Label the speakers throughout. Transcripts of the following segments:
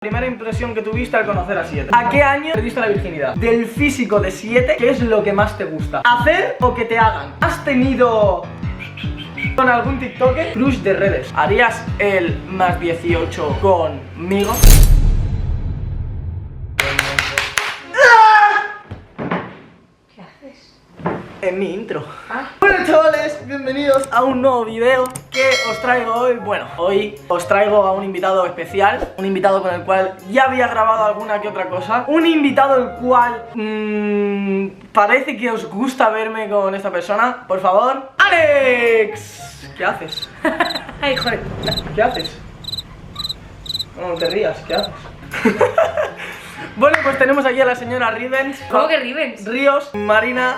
Speaker 1: Primera impresión que tuviste al conocer a 7. ¿A qué año perdiste la virginidad? Del físico de 7, ¿qué es lo que más te gusta? ¿Hacer o que te hagan? ¿Has tenido con algún TikToker crush de redes? ¿Harías el más 18 conmigo? En mi intro. Bueno, chavales, bienvenidos a un nuevo video que os traigo hoy. Bueno, hoy os traigo a un invitado especial, un invitado con el cual ya había grabado alguna que otra cosa, un invitado el cual parece que os gusta verme con esta persona. Por favor, Alex. ¿Qué haces?
Speaker 2: Ay, joder.
Speaker 1: ¿Qué haces? No te rías, ¿qué haces? Bueno, pues tenemos aquí a la señora Rivens.
Speaker 2: ¿Cómo que Rivens?
Speaker 1: Ríos, Marina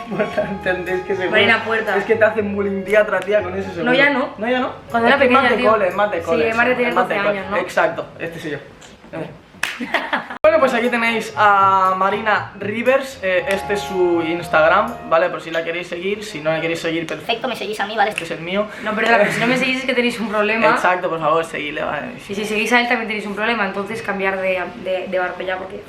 Speaker 1: Puerta, ¿entendéis que se
Speaker 2: Marina Puerta.
Speaker 1: Es que te hacen bullying día tras día con ese seguro.
Speaker 2: No, ya no.
Speaker 1: No, ya no.
Speaker 2: Cuando era pequeña,
Speaker 1: más de
Speaker 2: tío.
Speaker 1: cole, más de cole.
Speaker 2: Sí, más de tener 12 años, ¿no?
Speaker 1: Exacto, este soy yo. Bueno, pues aquí tenéis a Marina Rivers. Este es su Instagram, ¿vale? Por si la queréis seguir. Si no la queréis seguir,
Speaker 3: Perfecto, me seguís a mí, ¿vale?
Speaker 1: este es el mío.
Speaker 2: No, pero si no me seguís es que tenéis un problema.
Speaker 1: Exacto, por favor, seguidle, ¿vale?
Speaker 2: Y si seguís a él también tenéis un problema, entonces cambiar de barco ya porque...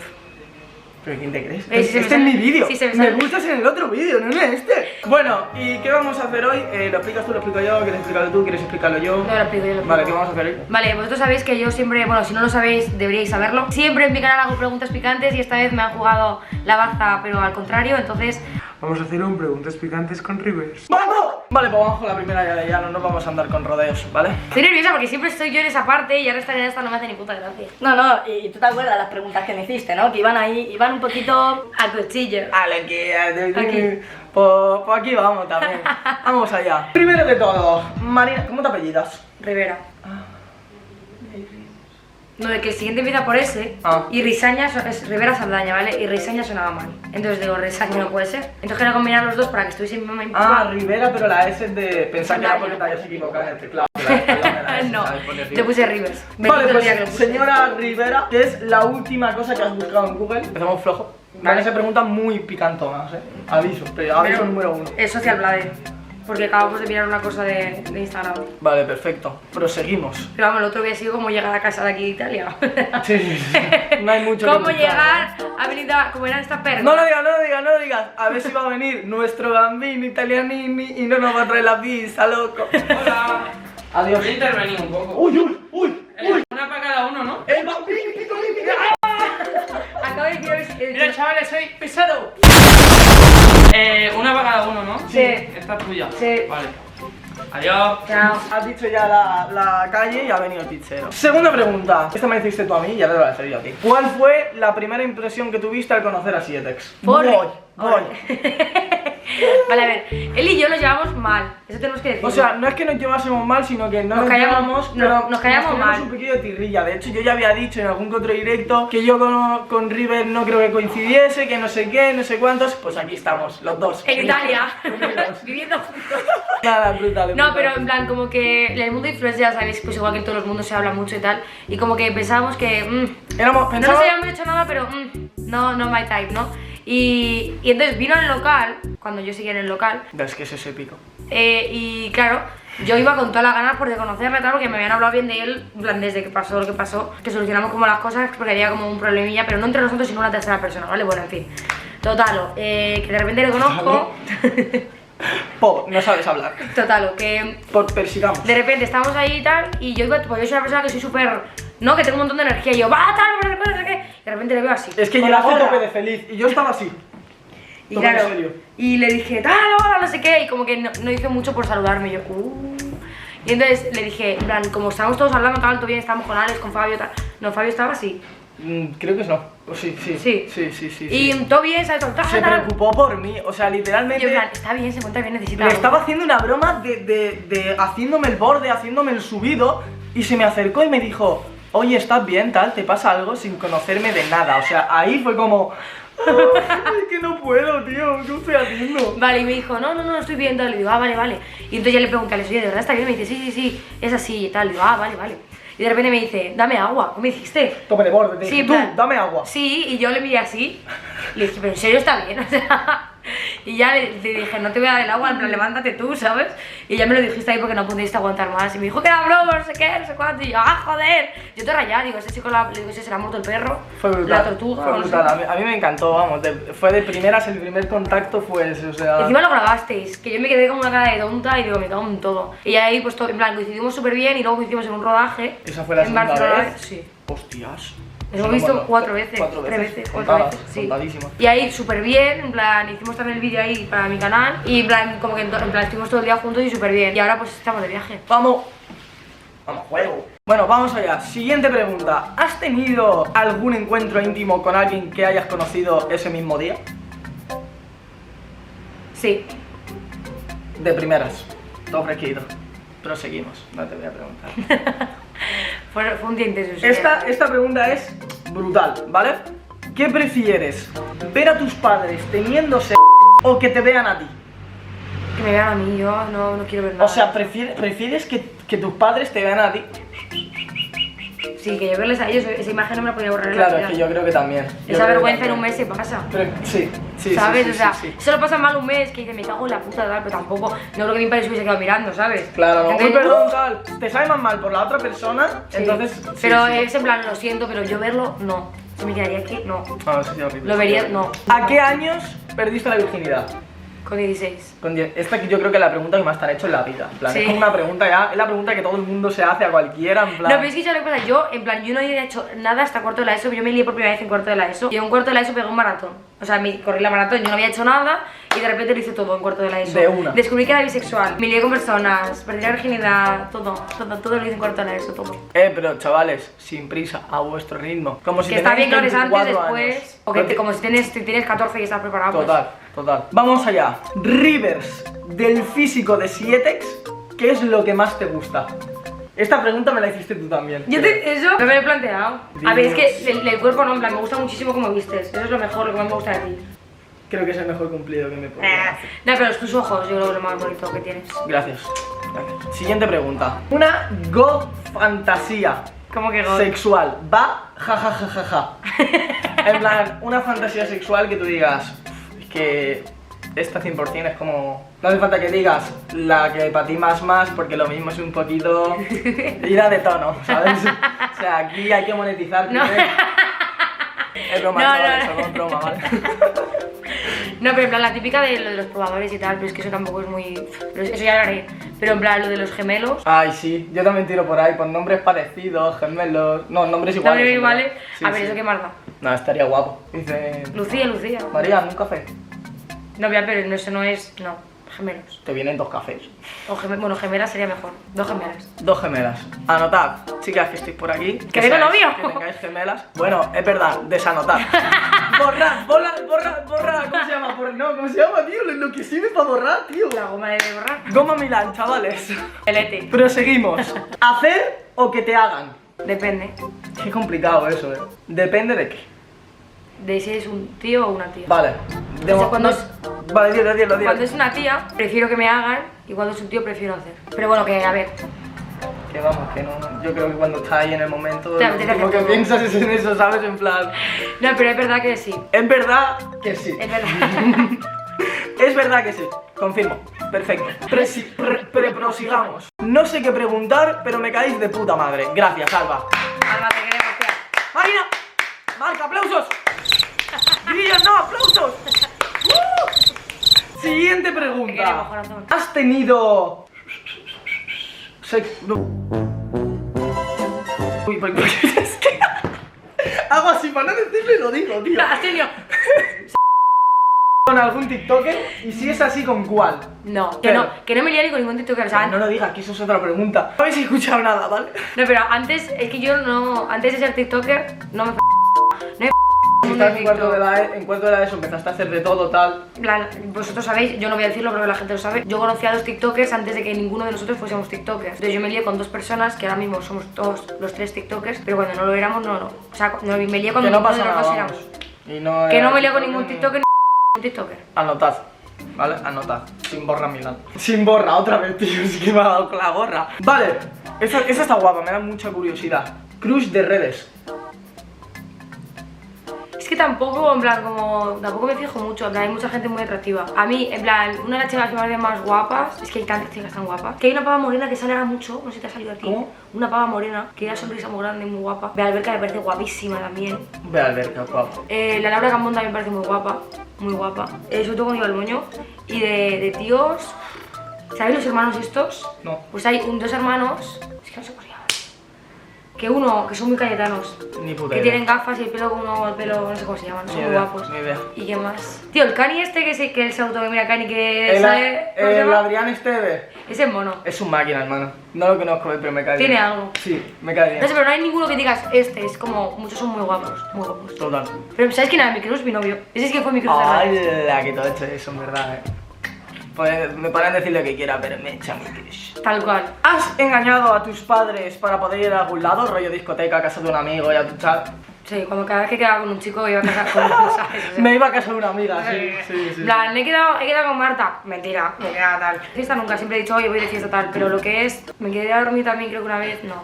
Speaker 1: ¿Pero quién te crees?
Speaker 2: Sí, se me
Speaker 1: Este es mi
Speaker 2: sale.
Speaker 1: vídeo.
Speaker 2: Sí, se me
Speaker 1: me
Speaker 2: sale.
Speaker 1: gustas en el otro vídeo, no en este. Bueno, ¿y qué vamos a hacer hoy? ¿Lo explicas tú, lo explico yo? ¿Quieres explicarlo tú? ¿Quieres explicarlo yo?
Speaker 2: No, lo explico yo, lo explico.
Speaker 1: Vale, ¿qué vamos a hacer hoy?
Speaker 2: Vale, vosotros sabéis que yo siempre, bueno, si no lo sabéis, deberíais saberlo. Siempre en mi canal hago preguntas picantes y esta vez me han jugado la baza, pero al contrario, entonces...
Speaker 4: Vamos a hacer un preguntas picantes con Rivers.
Speaker 1: ¡Vamos! Vale, pues vamos con la primera ya no nos vamos a andar con rodeos, ¿vale?
Speaker 2: Estoy nerviosa porque siempre estoy yo en esa parte y ahora estar en esta no me hace ni puta gracia.
Speaker 3: No, y tú te acuerdas las preguntas que me hiciste, ¿no? Que iban ahí, iban un poquito...
Speaker 2: A cuchillo.
Speaker 1: Aquí. Pues aquí vamos también. Vamos allá. Primero de todo, Marina, ¿cómo te apellidas?
Speaker 2: Rivera. No, de que el siguiente empieza por S y Risaña es Rivera Saldaña, ¿vale? Y Risaña sonaba mal. Entonces digo, Risaña no puede ser. Entonces quería combinar los dos para que estuviese mi mamá y mi papá.
Speaker 1: Rivera, pero la S es de pensar que era porque te hayas equivocado en el teclado.
Speaker 2: No, te puse Rivers.
Speaker 1: Vale,
Speaker 2: Bendito el día que lo
Speaker 1: pues
Speaker 2: puse.
Speaker 1: señora Rivera, ¿qué es la última cosa que has buscado en Google? Empezamos flojo. Van a ser preguntas muy picantonas, Aviso, pero aviso número 1.
Speaker 2: Es Social Blade. Porque acabamos de mirar una cosa de Instagram.
Speaker 1: Vale, perfecto. Proseguimos.
Speaker 2: Pero vamos, el otro había sido cómo llegar a casa de aquí de Italia.
Speaker 1: Sí. No hay mucho
Speaker 2: ¿Cómo
Speaker 1: que buscar,
Speaker 2: llegar a Benita, como era esta perra?
Speaker 1: No lo digas. A ver si va a venir nuestro bambino italianini y no nos va a traer la pizza, loco.
Speaker 5: Hola.
Speaker 1: Adiós.
Speaker 5: Voy a intervenir un poco.
Speaker 1: Uy.
Speaker 5: Una para cada uno, ¿no?
Speaker 1: El bambino italianini.
Speaker 2: Acabo de decir...
Speaker 5: Mira, chavales, soy pesado. Una para cada uno, ¿no?
Speaker 2: Sí.
Speaker 5: Esta es tuya.
Speaker 2: Sí.
Speaker 5: Vale. Adiós.
Speaker 2: Chao.
Speaker 1: Has dicho ya la calle y ha venido el pizzero. Segunda pregunta. Esta me hiciste tú a mí y ya te la voy a hacer yo a ti. ¿Cuál fue la primera impresión que tuviste al conocer a Sietex? Voy.
Speaker 2: Vale, a ver, él y yo nos llevamos mal, eso tenemos que decir.
Speaker 1: O sea, no es que nos llevásemos mal, sino que no nos
Speaker 2: callamos,
Speaker 1: pero
Speaker 2: nos callamos
Speaker 1: tenemos
Speaker 2: mal.
Speaker 1: un poquillo de tirrilla. De hecho, yo ya había dicho en algún que otro directo que yo con River no creo que coincidiese, que no sé qué, no sé cuántos. Pues aquí estamos, los dos.
Speaker 2: En Italia, viviendo juntos.
Speaker 1: Nada, brutal.
Speaker 2: No, pero en plan, como que en el mundo influencer, ya sabéis, pues igual que en todos los mundos se habla mucho y tal. Y como que pensábamos que, no nos habíamos hecho nada, pero no my type, ¿no? Y entonces vino al local, cuando yo seguía en el local.
Speaker 1: Es que ese es épico.
Speaker 2: Y claro, yo iba con todas las ganas por de conocerle, tal, porque me habían hablado bien de él, en plan, desde que pasó lo que pasó, que solucionamos como las cosas, porque había como un problemilla, pero no entre nosotros, sino una tercera persona, ¿vale? Bueno, en fin. Total, que de repente le conozco.
Speaker 1: No sabes hablar.
Speaker 2: Total, que
Speaker 1: Persigamos.
Speaker 2: de repente estamos ahí y tal, y yo iba, pues yo soy una persona que soy súper. No, que tengo un montón de energía, y yo, va, tal, no sé qué. Y de repente le veo así.
Speaker 1: Es que
Speaker 2: con
Speaker 1: llegaste
Speaker 2: la
Speaker 1: a
Speaker 2: gorra.
Speaker 1: tope de feliz y yo estaba así.
Speaker 2: Y
Speaker 1: Toma,
Speaker 2: claro,
Speaker 1: en serio.
Speaker 2: y le dije, tal, hola, no sé qué, y como que no hizo mucho por saludarme, y yo, Y entonces le dije, en plan, como estábamos todos hablando, tal, todo bien, estábamos con Alex, con Fabio, tal. No, Fabio estaba así.
Speaker 1: Creo que no. Sí.
Speaker 2: Y todo bien, ¿sabes?
Speaker 1: Se preocupó por mí, o sea, literalmente.
Speaker 2: Yo, en plan, está bien, se encuentra bien, necesita
Speaker 1: Le
Speaker 2: algo.
Speaker 1: estaba haciendo una broma de haciéndome el borde, haciéndome el subido, y se me acercó y me dijo, oye, ¿estás bien, tal? ¿Te pasa algo? Sin conocerme de nada. O sea, ahí fue como, es que no puedo, tío, ¿qué estoy haciendo?
Speaker 2: Vale, y me dijo, no, estoy bien, tal. Le digo, vale. Y entonces ya le pregunté a Alex, oye, ¿de verdad está bien? Me dice, sí, es así y tal. Le digo, vale. Y de repente me dice, dame agua, ¿cómo me dijiste?
Speaker 1: Tope de borde, te
Speaker 2: Sí,
Speaker 1: dije,
Speaker 2: en
Speaker 1: tú,
Speaker 2: plan,
Speaker 1: dame agua.
Speaker 2: Sí, y yo le miré así. Le dije, pero en serio está bien, o sea. Y ya le dije, no te voy a dar el agua, en plan, levántate tú, ¿sabes? Y ya me lo dijiste ahí porque no pudiste aguantar más. Y me dijo que era broma, no sé qué, no sé cuánto. Y yo, joder. Yo te rayaba, digo, ese chico, le digo, ese se le ha muerto el perro.
Speaker 1: Fue brutal.
Speaker 2: La tortuga.
Speaker 1: Fue
Speaker 2: no sé.
Speaker 1: brutal. A mí me encantó, vamos. Fue de primeras, el primer contacto fue ese, o sea.
Speaker 2: Encima lo grabasteis, que yo me quedé con una cara de tonta y digo, me cago en todo. Y ahí, pues, en plan, coincidimos súper bien y luego hicimos en un rodaje.
Speaker 1: ¿Esa fue la
Speaker 2: en
Speaker 1: segunda
Speaker 2: Barcelona.
Speaker 1: vez?
Speaker 2: Sí.
Speaker 1: Hostias.
Speaker 2: Lo hemos visto 4 veces, 3 veces, 4 veces, sí.
Speaker 1: Contadísimo.
Speaker 2: Y ahí súper bien, en plan, hicimos también el vídeo ahí para mi canal y en plan, como que en plan, estuvimos todo el día juntos y súper bien. Y ahora pues estamos de viaje.
Speaker 1: Vamos. Vamos, juego. Bueno, vamos allá. Siguiente pregunta. ¿Has tenido algún encuentro íntimo con alguien que hayas conocido ese mismo día?
Speaker 2: Sí.
Speaker 1: De primeras. Todo fresquito. Proseguimos. No te voy a preguntar.
Speaker 2: Fue un día intenso. Sí.
Speaker 1: Esta pregunta es brutal, ¿vale? ¿Qué prefieres? ¿Ver a tus padres teniendo sexo o que te vean a ti?
Speaker 2: Que me vean a mí, yo no quiero ver nada.
Speaker 1: O sea, ¿prefieres que tus padres te vean a ti?
Speaker 2: Sí, que yo verles a ellos, esa imagen no me la podía borrar en
Speaker 1: Claro,
Speaker 2: la
Speaker 1: es
Speaker 2: vida.
Speaker 1: que yo creo que también. Yo
Speaker 2: Esa
Speaker 1: creo que
Speaker 2: vergüenza en
Speaker 1: también.
Speaker 2: un mes se pasa.
Speaker 1: Pero, sí,
Speaker 2: ¿Sabes?
Speaker 1: sí,
Speaker 2: O sea,
Speaker 1: sí.
Speaker 2: solo pasa mal un mes que dice, me cago en la puta, tal, pero tampoco. No creo que mi padre se hubiese quedado mirando, ¿sabes?
Speaker 1: Claro, no.
Speaker 2: Entonces,
Speaker 1: Uy, perdón, tal. Te sabe más mal por la otra persona,
Speaker 2: sí.
Speaker 1: entonces. sí,
Speaker 2: Pero
Speaker 1: sí.
Speaker 2: es en plan, lo siento, pero yo verlo, no. Se me quedaría aquí, no.
Speaker 1: No, eso sí, horrible.
Speaker 2: Lo vería, no.
Speaker 1: ¿A qué años perdiste la virginidad?
Speaker 2: Con 16.
Speaker 1: Esta que yo creo que es la pregunta que más te han hecho en la vida. En plan,
Speaker 2: Sí.
Speaker 1: es como una pregunta ya, es la pregunta que todo el mundo se hace a cualquiera, en plan.
Speaker 2: No, pero es que ya lo que pasa, yo, en plan, yo no había hecho nada hasta cuarto de la ESO, yo me lié por primera vez en cuarto de la ESO, y en un cuarto de la ESO pegué un maratón. O sea, corrí la maratón, yo no había hecho nada, y de repente lo hice todo en cuarto de la ESO.
Speaker 1: De una.
Speaker 2: Descubrí que era bisexual, me lié con personas, perdí la virginidad, todo lo hice en cuarto de la ESO, todo.
Speaker 1: Pero chavales, sin prisa, a vuestro ritmo. Como si
Speaker 2: Que está bien que lo
Speaker 1: tenéis
Speaker 2: haces antes,
Speaker 1: 24
Speaker 2: después,
Speaker 1: años.
Speaker 2: o que
Speaker 1: No te-
Speaker 2: como si tienes 14 y estás preparado, pues.
Speaker 1: Total. Vamos allá. Rivers, del físico de Sietex, ¿qué es lo que más te gusta? Esta pregunta me la hiciste tú también.
Speaker 2: Eso no me lo he planteado. A ver, es
Speaker 1: Dios.
Speaker 2: que el cuerpo no, en plan, me gusta muchísimo como vistes. Eso es lo mejor, lo que más me gusta de ti.
Speaker 1: Creo que es el mejor cumplido que me podría hacer.
Speaker 2: No, pero tus ojos, yo creo que es lo más bonito que tienes.
Speaker 1: Gracias. Siguiente pregunta. Una go fantasía
Speaker 2: ¿Cómo que gol?
Speaker 1: sexual. Va, ja. En plan, una fantasía sexual que tú digas, es que esta 100% es como. No hace falta que digas la que para ti más, porque lo mismo es un poquito ida de tono, ¿sabes? O sea, aquí hay que monetizar.
Speaker 2: No.
Speaker 1: primero. Es broma,
Speaker 2: No,
Speaker 1: chavales,
Speaker 2: no.
Speaker 1: solo es broma, ¿vale?
Speaker 2: No, pero en plan, la típica de lo de los probadores y tal, pero es que eso tampoco es muy. Eso ya lo haré. Pero en plan, lo de los gemelos.
Speaker 1: Ay, sí, yo también tiro por ahí, con nombres parecidos, gemelos. No, nombres
Speaker 2: ¿No
Speaker 1: iguales.
Speaker 2: me iguales?
Speaker 1: Sí,
Speaker 2: A ver,
Speaker 1: sí.
Speaker 2: ¿eso qué más da?
Speaker 1: No, estaría guapo. Dice.
Speaker 2: Lucía.
Speaker 1: María, un café.
Speaker 2: No, ya, pero eso no es. No, gemelos.
Speaker 1: Te vienen 2 cafés.
Speaker 2: O bueno, gemelas sería mejor. 2 gemelas.
Speaker 1: 2 gemelas. Anotad, chicas que estéis por aquí.
Speaker 2: ¡Que tengo
Speaker 1: seáis-
Speaker 2: novio!
Speaker 1: Que tengáis gemelas. Bueno, es verdad, desanotar. borrar. ¿Cómo se llama? ¿Cómo se llama, tío? Lo que sirve para borrar, tío.
Speaker 2: La goma de borrar.
Speaker 1: Goma Milán, chavales.
Speaker 2: El ET.
Speaker 1: Proseguimos. ¿Hacer o que te hagan?
Speaker 2: Depende
Speaker 1: Qué complicado eso, Depende de qué.
Speaker 2: de si es un tío o una tía.
Speaker 1: Vale.
Speaker 2: O sea, cuando es-
Speaker 1: Vale, dilo.
Speaker 2: Cuando es una tía, prefiero que me hagan, y cuando es un tío, prefiero hacer. Pero bueno, que a ver.
Speaker 1: Que vamos, que no. Yo creo que cuando estás ahí en el momento,
Speaker 2: Te
Speaker 1: lo
Speaker 2: apetece
Speaker 1: último que
Speaker 2: hacer todo.
Speaker 1: piensas es en eso, ¿sabes? En plan.
Speaker 2: No, pero es verdad que sí.
Speaker 1: Es verdad que sí.
Speaker 2: Es verdad.
Speaker 1: Es verdad que sí. Confirmo. Perfecto. Prosigamos. No sé qué preguntar, pero me caéis de puta madre. Gracias, Alba.
Speaker 2: Alba, te queremos, tía.
Speaker 1: ¡Marina! ¡Marca, aplausos! ¡Guillas, no, aplausos! Siguiente
Speaker 2: Te queremos,
Speaker 1: pregunta.
Speaker 2: corazón.
Speaker 1: ¿Has tenido no. Uy, porque es que hago así para no decirlo y lo digo, tío.
Speaker 2: ¿Has tenido?
Speaker 1: ¿Con algún TikToker? Y si es así, ¿con cuál?
Speaker 2: No,
Speaker 1: Pero-
Speaker 2: que no me lié ni con ningún TikToker, o sea,
Speaker 1: No lo digas, que eso es otra pregunta. No habéis escuchado nada, ¿vale?
Speaker 2: No, pero antes, es que yo no. Antes de ser TikToker, no me. No he.
Speaker 1: Estás en cuarto de la ESO, empezaste a hacer de todo, tal.
Speaker 2: Vosotros sabéis, yo no voy a decirlo, pero la gente lo sabe. Yo conocí a 2 TikTokers antes de que ninguno de nosotros fuésemos TikTokers. Entonces yo me lié con 2 personas que ahora mismo somos todos los 3 TikTokers, pero cuando no lo éramos, no. O sea, me lié cuando
Speaker 1: Que no
Speaker 2: ninguno
Speaker 1: pasa
Speaker 2: de los
Speaker 1: nada,
Speaker 2: 2
Speaker 1: vamos.
Speaker 2: éramos.
Speaker 1: Y no
Speaker 2: Que
Speaker 1: era
Speaker 2: no me lié con
Speaker 1: TikToker
Speaker 2: ningún
Speaker 1: ni-
Speaker 2: TikToker ni ningún TikToker.
Speaker 1: Anotad, ¿vale? Anotad. Sin borra, Milán. Sin borra, otra vez, tío. Es que me ha dado con la gorra. Vale, esa está guapa, me da mucha curiosidad. Crush de redes.
Speaker 2: Es Es que tampoco, en plan, como... Tampoco me fijo mucho, en plan, hay mucha gente muy atractiva. A mí, en plan, una de las chicas que me parecen más guapas, es que hay tantas chicas tan guapas, que hay una pava morena que sale ahora mucho, no sé si te ha salido a ti.
Speaker 1: ¿Cómo?
Speaker 2: Una pava morena, que tiene una sonrisa muy grande, muy guapa. Bea Alberca me parece guapísima también.
Speaker 1: Ve al ver, guapo.
Speaker 2: La Laura Cambón también me parece muy guapa, muy guapa. Sobre todo con Iván Moño. Y de tíos, ¿sabéis los hermanos estos?
Speaker 1: No.
Speaker 2: Pues hay dos hermanos, es que no sé cómo se llaman. Que son muy cayetanos.
Speaker 1: Ni puta
Speaker 2: Que
Speaker 1: idea.
Speaker 2: tienen gafas y el pelo como el pelo, no sé cómo se llaman, son
Speaker 1: Ni
Speaker 2: muy
Speaker 1: idea,
Speaker 2: guapos.
Speaker 1: ni idea.
Speaker 2: ¿Y qué más? Tío, el Cani este que él se autodenomina Cani, que
Speaker 1: El,
Speaker 2: sale... ¿cómo se
Speaker 1: el
Speaker 2: llama?
Speaker 1: Adrián Esteve
Speaker 2: Ese es mono.
Speaker 1: es un máquina, hermano. No lo conozco, pero me cae bien.
Speaker 2: Tiene algo.
Speaker 1: Sí, me cae bien.
Speaker 2: No sé, pero no hay ninguno que digas este, es como, muchos son muy guapos, muy guapos.
Speaker 1: Total.
Speaker 2: Pero ¿sabes quién era mi crush? Mi novio. Ese es que fue mi crush de redes.
Speaker 1: ¡Hala! Que todo hecho eso, en verdad, Pues me pueden decir lo que quiera, pero me echa mi crush.
Speaker 2: Tal cual.
Speaker 1: ¿Has engañado a tus padres para poder ir a algún lado? Rollo discoteca, casa de un amigo y a tu chat.
Speaker 2: Sí, cuando cada vez que quedaba con un chico iba a casar con uno, ¿sabes? O sea,
Speaker 1: Me iba a casa de una amiga, sí, sí, sí.
Speaker 2: En plan, he quedado con Marta. Mentira, me quedaba tal. Fiesta nunca, siempre he dicho, oye, voy de fiesta tal. Pero lo que es, me quedé a dormir también, creo que una vez, no.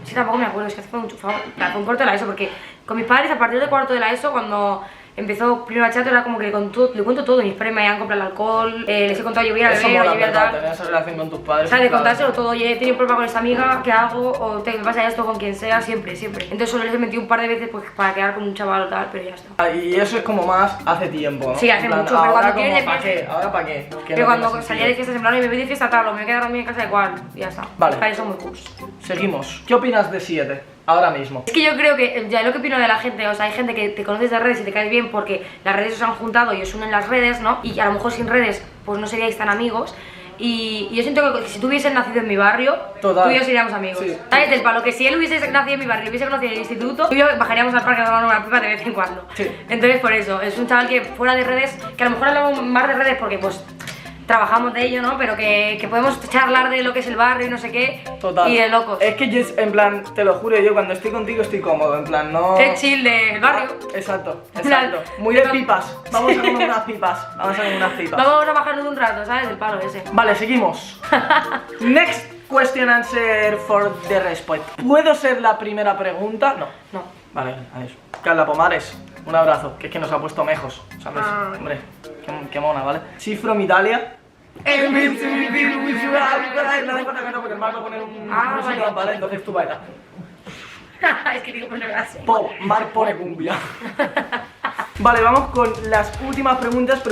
Speaker 2: Es que tampoco me acuerdo, es que fue mucho, fue un corto de la ESO, porque con mis padres, a partir del cuarto de la ESO, cuando empezó primero bachillerato, era como que le cuento todo. Mis padres me habían comprado el alcohol, les he contado yo voy a
Speaker 1: Eso
Speaker 2: beber,
Speaker 1: mola,
Speaker 2: oye, voy a
Speaker 1: ¿verdad?
Speaker 2: tal.
Speaker 1: Tener esa relación con tus padres.
Speaker 2: O sea, de
Speaker 1: claro.
Speaker 2: contárselo todo, oye, he tenido un problema con esta amiga, ¿qué hago? O me pasa esto con quien sea, siempre, siempre. Entonces solo les he metido un par de veces pues, para quedar con un chaval o tal, pero ya está.
Speaker 1: Ah, y eso es como más hace tiempo, ¿no?
Speaker 2: Sí, hace
Speaker 1: En plan,
Speaker 2: mucho, pero
Speaker 1: ahora
Speaker 2: cuando
Speaker 1: como,
Speaker 2: quieres
Speaker 1: ¿para
Speaker 2: de
Speaker 1: qué?
Speaker 2: fiesta.
Speaker 1: ¿Ahora para qué? Que
Speaker 2: Pero
Speaker 1: no
Speaker 2: cuando
Speaker 1: tiene
Speaker 2: salía de
Speaker 1: sentido.
Speaker 2: fiestas en plan, y me voy de fiesta tal, o me voy a quedar dormida en casa de cual, y ya está.
Speaker 1: Vale.
Speaker 2: Mis padres son muy cool.
Speaker 1: Seguimos. ¿Qué opinas de 7? Ahora mismo.
Speaker 2: Es que yo creo que, ya lo que opino de la gente, o sea, hay gente que te conoces de redes y te caes bien porque las redes os han juntado y os unen las redes, ¿no? Y a lo mejor sin redes, pues no seríais tan amigos. Y yo siento que si tú hubieses nacido en mi barrio,
Speaker 1: Total.
Speaker 2: tú y yo seríamos amigos.
Speaker 1: Sí.
Speaker 2: ¿Sabes? Del palo que si él hubiese nacido en mi barrio y hubiese conocido en el instituto, tú y yo bajaríamos al parque a tomar una pipa de vez en cuando.
Speaker 1: Sí.
Speaker 2: Entonces, por eso, es un chaval que fuera de redes, que a lo mejor hablamos más de redes porque, pues, trabajamos de ello, ¿no? Pero que podemos charlar de lo que es el barrio y no sé qué.
Speaker 1: Total.
Speaker 2: Y de locos.
Speaker 1: Es que yo, en plan, te lo juro, yo cuando estoy contigo estoy cómodo, en plan, no...
Speaker 2: Es chill del barrio.
Speaker 1: Exacto,
Speaker 2: plan,
Speaker 1: exacto. Muy de
Speaker 2: pero-
Speaker 1: pipas. Vamos a comer unas pipas. Vamos a comer unas pipas.
Speaker 2: Vamos a bajarnos un rato, ¿sabes? Del palo ese.
Speaker 1: Vale, seguimos. Next question answer for the response. ¿Puedo ser la primera pregunta? No.
Speaker 2: No.
Speaker 1: Vale, adiós. Carla Pomares, un abrazo, que es que nos ha puesto mejos, ¿sabes?
Speaker 2: Ay.
Speaker 1: Hombre, qué mona, ¿vale? Sí, from Italia. Porque el Marco pone un
Speaker 2: Ah,
Speaker 1: música,
Speaker 2: vale.
Speaker 1: ¿vale? Entonces tú bailas.
Speaker 2: Es que digo, pues no me la sé.
Speaker 1: Marc pone cumbia. Vale, vamos con las últimas preguntas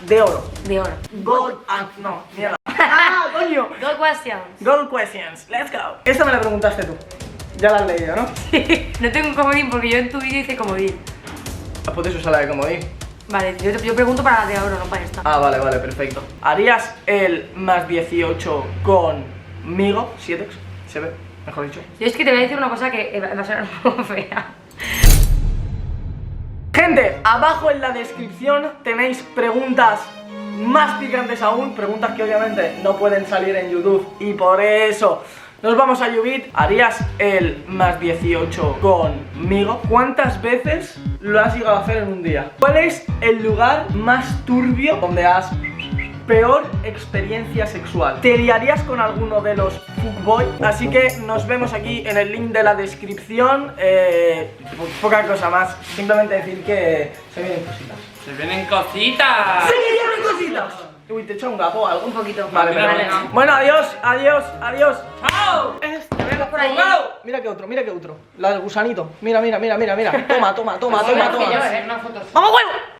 Speaker 2: De
Speaker 1: de oro.
Speaker 2: oro.
Speaker 1: Gold no, mierda. ¡Ah, coño!
Speaker 2: Good questions.
Speaker 1: Gold questions, let's go. Esta me la preguntaste tú. Ya la has leído, ¿no?
Speaker 2: No tengo un comodín porque yo en tu vídeo hice comodín.
Speaker 1: Puedes usarla de comodín.
Speaker 2: Vale, yo pregunto para la de oro, no para esta.
Speaker 1: Ah, vale, perfecto. ¿Harías el más 18 conmigo? 7, se ve, mejor dicho.
Speaker 2: Yo es que te voy a decir una cosa que va a ser un poco fea.
Speaker 1: Gente, abajo en la descripción tenéis preguntas más picantes aún, preguntas que obviamente no pueden salir en YouTube y por eso nos vamos a Ubit. ¿Harías el más 18 conmigo? ¿Cuántas veces lo has llegado a hacer en un día? ¿Cuál es el lugar más turbio donde has peor experiencia sexual? ¿Te liarías con alguno de los fuckboy? Así que nos vemos aquí en el link de la descripción. Poca cosa más, simplemente decir que se vienen cositas.
Speaker 5: Se vienen cositas.
Speaker 1: ¡Se vienen cositas! Uy, te he echado un gapo o algo.
Speaker 2: Un poquito.
Speaker 1: Vale,
Speaker 5: Vale,
Speaker 1: vale.
Speaker 5: venga.
Speaker 1: Bueno, adiós, adiós, adiós.
Speaker 5: ¡Chao!
Speaker 2: Te vemos por ahí.
Speaker 1: Mira que otro, mira que otro. La del gusanito. Mira. Toma.
Speaker 2: Una foto.
Speaker 1: ¡Vamos, huevo!